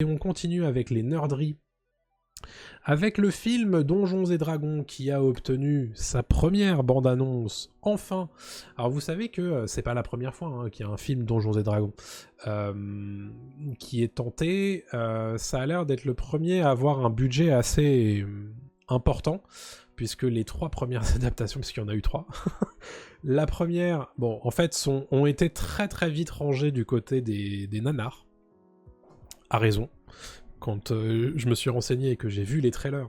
Et on continue avec les nerderies. Avec le film Donjons et Dragons qui a obtenu sa première bande-annonce, enfin. Alors vous savez que c'est pas la première fois qu'il y a un film Donjons et Dragons qui est tenté. Ça a l'air d'être le premier à avoir un budget assez important, puisque les 3 premières adaptations, puisqu'il y en a eu 3, la première, bon, en fait, ont été très très vite rangées du côté des nanars, à raison. Quand je me suis renseigné et que j'ai vu les trailers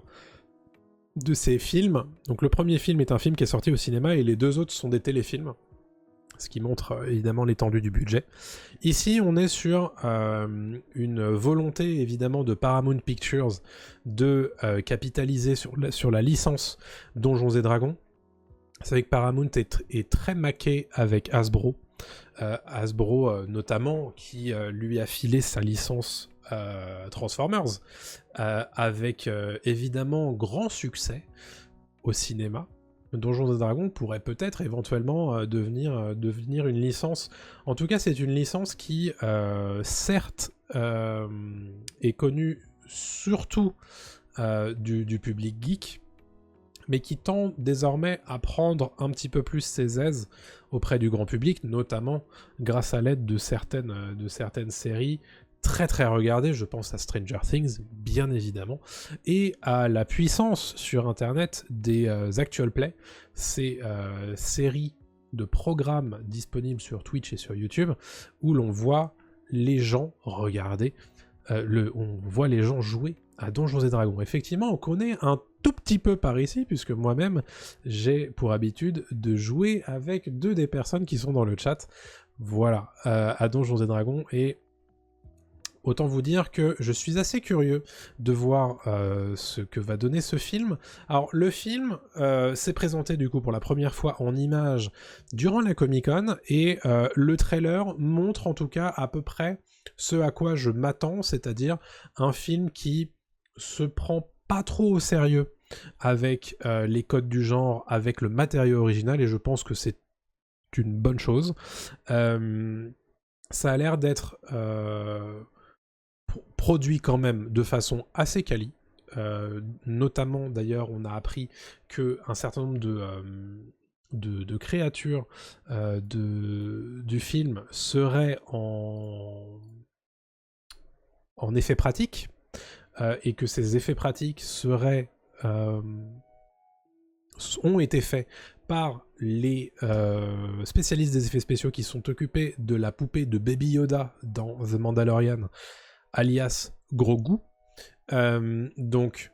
de ces films, donc le premier film est un film qui est sorti au cinéma et les 2 autres sont des téléfilms, ce qui montre évidemment l'étendue du budget. Ici, on est sur une volonté évidemment de Paramount Pictures de capitaliser sur la licence Donjons et Dragons. Vous savez que Paramount est très maqué avec Hasbro. Hasbro notamment, qui lui a filé sa licence Transformers, avec évidemment grand succès au cinéma. Donjons et Dragons pourrait peut-être éventuellement devenir une licence. En tout cas, c'est une licence qui, certes, est connue surtout du public geek, mais qui tend désormais à prendre un petit peu plus ses aises auprès du grand public, notamment grâce à l'aide de certaines séries très très regardées, je pense à Stranger Things, bien évidemment, et à la puissance sur Internet des Actual Play, ces séries de programmes disponibles sur Twitch et sur YouTube, où l'on voit les gens regarder, on voit les gens jouer à Donjons et Dragons. Effectivement, on connaît un tout petit peu par ici, puisque moi-même, j'ai pour habitude de jouer avec 2 des personnes qui sont dans le chat, voilà, à Donjons et Dragons, et autant vous dire que je suis assez curieux de voir ce que va donner ce film. Alors, le film s'est présenté du coup pour la première fois en images durant la Comic-Con, et le trailer montre en tout cas à peu près ce à quoi je m'attends, c'est-à-dire un film qui se prend pas trop au sérieux avec les codes du genre, avec le matériau original, et je pense que c'est une bonne chose. Ça a l'air d'être produit quand même de façon assez quali. Notamment, d'ailleurs, on a appris qu'un certain nombre de créatures du film seraient en effet pratique, et que ces effets pratiques ont été faits par les spécialistes des effets spéciaux qui sont occupés de la poupée de Baby Yoda dans The Mandalorian, alias Grogu. Donc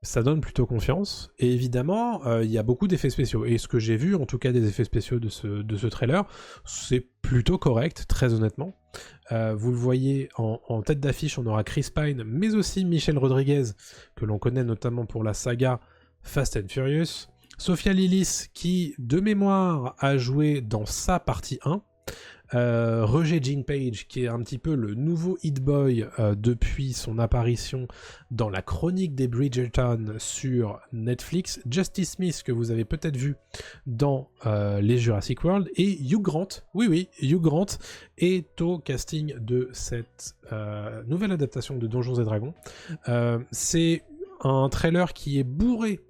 ça donne plutôt confiance, et évidemment il y a beaucoup d'effets spéciaux, et ce que j'ai vu en tout cas des effets spéciaux de ce trailer, c'est plutôt correct, très honnêtement. Vous le voyez en tête d'affiche, on aura Chris Pine, mais aussi Michelle Rodriguez, que l'on connaît notamment pour la saga Fast and Furious, Sophia Lillis, qui de mémoire a joué dans sa partie 1, Roger Jean Page, qui est un petit peu le nouveau Hit Boy depuis son apparition dans la chronique des Bridgerton sur Netflix, Justice Smith, que vous avez peut-être vu dans les Jurassic World, et Hugh Grant, oui, Hugh Grant est au casting de cette nouvelle adaptation de Donjons et Dragons. C'est un trailer qui est bourré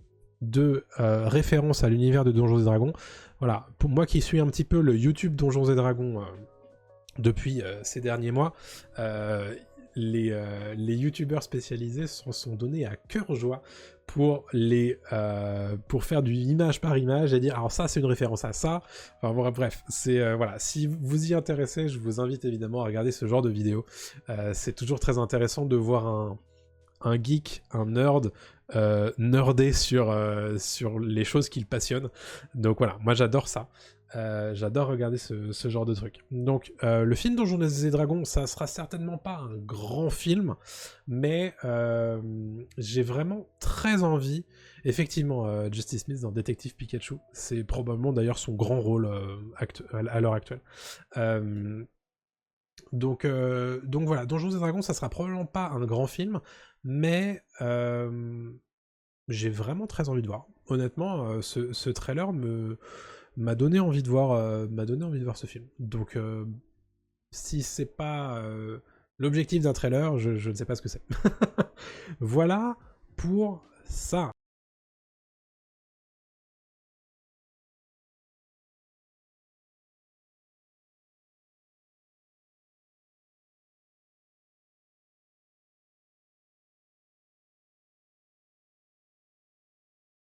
de références à l'univers de Donjons et Dragons. Voilà, pour moi qui suis un petit peu le YouTube Donjons et Dragons depuis ces derniers mois, les youtubeurs spécialisés s'en sont donnés à cœur joie pour faire du image par image et dire alors ça c'est une référence à ça. Enfin bref, c'est voilà, si vous y intéressez, je vous invite évidemment à regarder ce genre de vidéos. C'est toujours très intéressant de voir un geek, un nerd nerder sur les choses qu'il passionne. Donc voilà, moi j'adore ça. J'adore regarder ce genre de truc. Donc le film Donjons et Dragons, ça sera certainement pas un grand film, mais j'ai vraiment très envie. Effectivement, Justice Smith dans Détective Pikachu, c'est probablement d'ailleurs son grand rôle à l'heure actuelle. Donc voilà, Donjons et Dragons, ça sera probablement pas un grand film, mais j'ai vraiment très envie de voir. Honnêtement, ce trailer m'a donné envie de voir ce film. Donc si c'est pas L'objectif d'un trailer, je ne sais pas ce que c'est. Voilà pour ça.